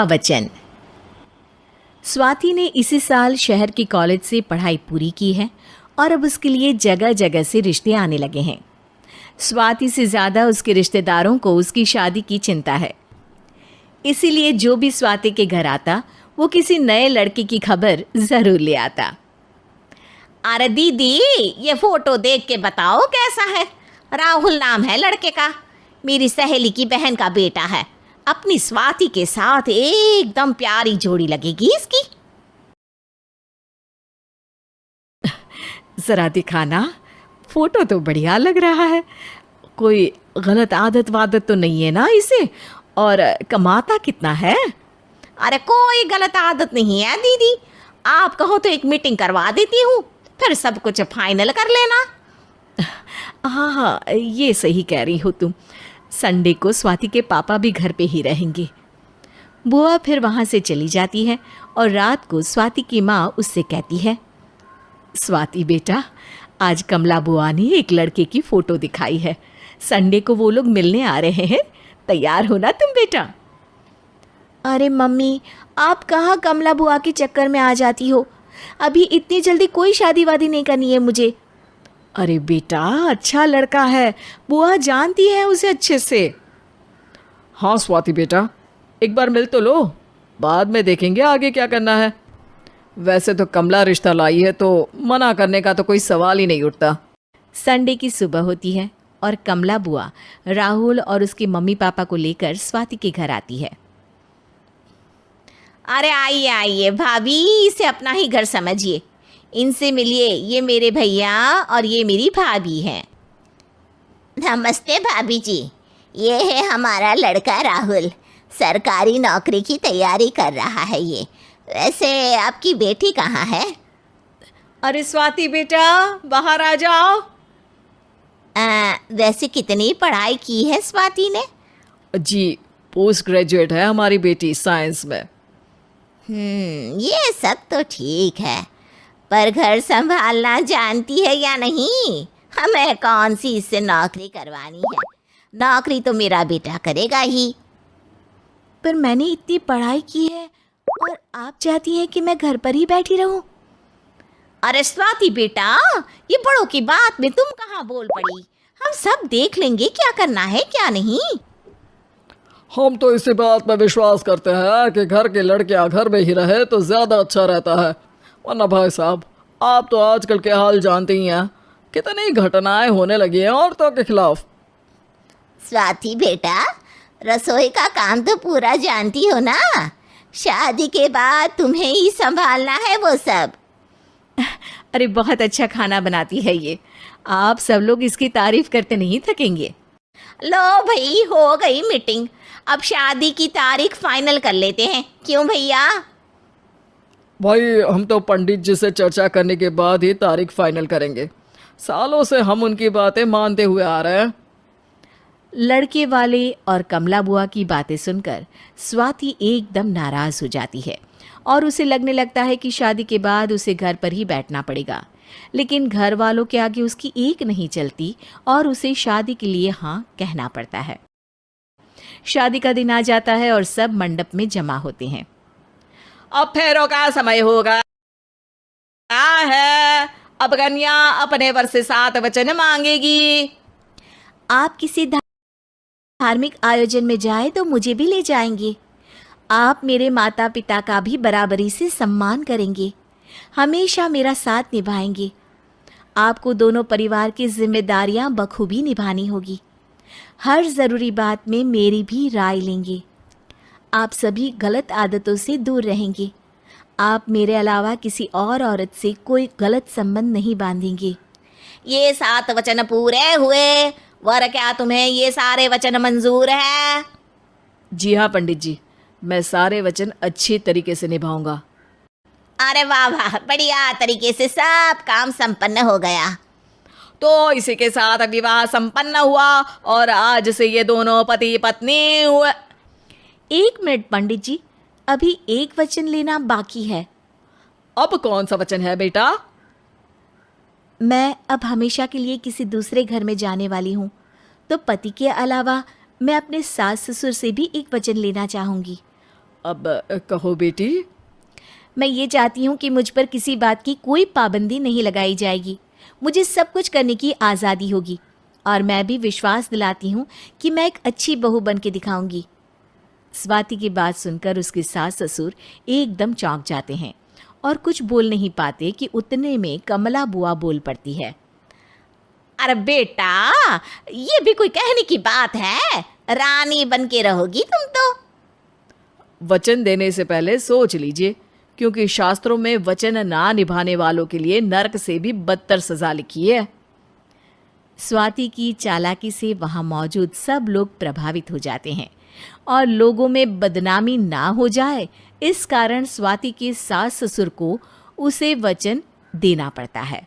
वचन। स्वाति ने इसी साल शहर के कॉलेज से पढ़ाई पूरी की है और अब उसके लिए जगह जगह से रिश्ते आने लगे हैं। स्वाति से ज़्यादा उसके रिश्तेदारों को उसकी शादी की चिंता है, इसीलिए जो भी स्वाति के घर आता वो किसी नए लड़के की खबर ज़रूर ले आता। अरे दीदी, ये फोटो देख के बताओ कैसा है। राहुल नाम है लड़के का, मेरी सहेली की बहन का बेटा है। अपनी स्वाति के साथ एकदम प्यारी जोड़ी लगेगी इसकी। ज़रा दिखाना, फोटो तो बढ़िया लग रहा है। कोई गलत आदत वादत तो नहीं है ना इसे? और कमाता कितना है? अरे कोई गलत आदत नहीं है दीदी, आप कहो तो एक मीटिंग करवा देती हूँ, फिर सब कुछ फाइनल कर लेना। हाँ हाँ, ये सही कह रही हो तुम। संडे को स्वाति के पापा भी घर पे ही रहेंगे। बुआ फिर वहाँ से चली जाती है और रात को स्वाति की माँ उससे कहती है, स्वाति बेटा, आज कमला बुआ ने एक लड़के की फ़ोटो दिखाई है। संडे को वो लोग मिलने आ रहे हैं, तैयार हो ना तुम बेटा? अरे मम्मी, आप कहाँ कमला बुआ के चक्कर में आ जाती हो? अभी इतनी जल्दी कोई शादी वादी नहीं करनी है मुझे। अरे बेटा, अच्छा लड़का है, बुआ जानती है उसे अच्छे से। हाँ स्वाति बेटा, एक बार मिल तो लो, बाद में देखेंगे आगे क्या करना है। वैसे तो कमला रिश्ता लाई है तो मना करने का तो कोई सवाल ही नहीं उठता। संडे की सुबह होती है और कमला बुआ राहुल और उसके मम्मी पापा को लेकर स्वाति के घर आती है। अरे आइए आइए भाभी, इसे अपना ही घर समझिए। इनसे मिलिए, ये मेरे भैया और ये मेरी भाभी हैं। नमस्ते भाभी जी, ये है हमारा लड़का राहुल, सरकारी नौकरी की तैयारी कर रहा है ये। वैसे आपकी बेटी कहाँ है? अरे स्वाति बेटा, बाहर आ जाओ। वैसे कितनी पढ़ाई की है स्वाति ने? जी, पोस्ट ग्रेजुएट है हमारी बेटी साइंस में। ये सब तो ठीक है, पर घर संभालना जानती है या नहीं? हमें कौन सी इससे नौकरी करवानी है? नौकरी तो मेरा बेटा करेगा ही। पर मैंने इतनी पढ़ाई की है और आप चाहती हैं कि मैं घर पर ही बैठी रहूं? अरे स्वाति बेटा, ये बड़ों की बात में तुम कहाँ बोल पड़ी? हम सब देख लेंगे क्या करना है क्या नहीं। हम तो इसी बात में विश्वास करते हैं कि घर के लड़कियां घर में ही रहे तो ज़्यादा अच्छा रहता है। वरना भाई साहब, आप तो आजकल के हाल जानते ही हैं, कितनी घटनाएं होने लगी हैं औरतों के खिलाफ। स्वाति बेटा, रसोई का काम तो पूरा जानती हो ना? शादी के बाद तुम्हें ही संभालना है वो सब। अरे बहुत अच्छा खाना बनाती है ये, आप सब लोग इसकी तारीफ करते नहीं थकेंगे। लो भाई, हो गई मीटिंग, अब शादी की तारीख फाइनल कर लेते हैं। क्यों भैया? भाई, हम तो पंडित जी से चर्चा करने के बाद ही तारीख फाइनल करेंगे। सालों से हम उनकी बातें मानते हुए आ रहे हैं। लड़के वाले और कमला बुआ की बातें सुनकर स्वाति एकदम नाराज़ हो जाती है और उसे लगने लगता है कि शादी के बाद उसे घर पर ही बैठना पड़ेगा। लेकिन घर वालों के आगे उसकी एक नहीं चलती और उसे शादी के लिए हाँ कहना पड़ता है। शादी का दिन आ जाता है और सब मंडप में जमा होते हैं। अब फेरों का समय होगा है, अब कन्या अपने वर से 7 वचन मांगेगी। आप किसी धार्मिक आयोजन में जाए तो मुझे भी ले जाएंगे। आप मेरे माता पिता का भी बराबरी से सम्मान करेंगे, हमेशा मेरा साथ निभाएंगे। आपको दोनों परिवार की जिम्मेदारियां बखूबी निभानी होगी। हर ज़रूरी बात में मेरी भी राय लेंगे। आप सभी गलत आदतों से दूर रहेंगे। आप मेरे अलावा किसी और औरत से कोई गलत संबंध नहीं बांधेंगे। ये 7 वचन पूरे हुए, वर क्या तुम्हें ये सारे वचन मंजूर है? जी हाँ पंडित जी, मैं सारे वचन अच्छी तरीके से निभाऊंगा। अरे वाह वाह, बढ़िया तरीके से सब काम संपन्न हो गया। तो इसी के साथ विवाह संपन्न हुआ और आज से ये दोनों पति पत्नी हुए। 1 मिनट पंडित जी, अभी एक वचन लेना बाकी है। अब कौन सा वचन है बेटा? मैं अब हमेशा के लिए किसी दूसरे घर में जाने वाली हूँ, तो पति के अलावा मैं अपने सास ससुर से भी एक वचन लेना चाहूँगी। अब कहो बेटी। मैं ये चाहती हूँ कि मुझ पर किसी बात की कोई पाबंदी नहीं लगाई जाएगी। मुझे सब कुछ करने की आज़ादी होगी और मैं भी विश्वास दिलाती हूँ कि मैं एक अच्छी बहू बन के दिखाऊंगी। स्वाति की बात सुनकर उसके सास ससुर एकदम चौंक जाते हैं और कुछ बोल नहीं पाते कि उतने में कमला बुआ बोल पड़ती है। अरे बेटा, ये भी कोई कहने की बात है? रानी बन के रहोगी तुम तो। वचन देने से पहले सोच लीजिए, क्योंकि शास्त्रों में वचन ना निभाने वालों के लिए नरक से भी बदतर सजा लिखी है। स्वाति की चालाकी से वहाँ मौजूद सब लोग प्रभावित हो जाते हैं और लोगों में बदनामी ना हो जाए, इस कारण स्वाति के सास ससुर को उसे वचन देना पड़ता है।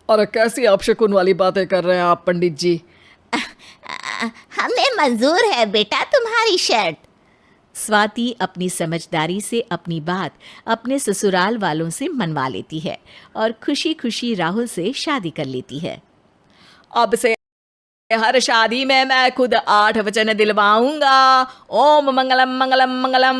अरे कैसी अपशकुन वाली बातें कर रहे हैं आप पंडित जी। हमें मंजूर है बेटा तुम्हारी शर्त। स्वाति अपनी समझदारी से अपनी बात अपने ससुराल वालों से मनवा लेती है और खुशी खुशी राहुल से शादी कर लेती है। अब से हर शादी में मैं खुद 8 वचन दिलवाऊंगा। ओम मंगलम मंगलम मंगलम।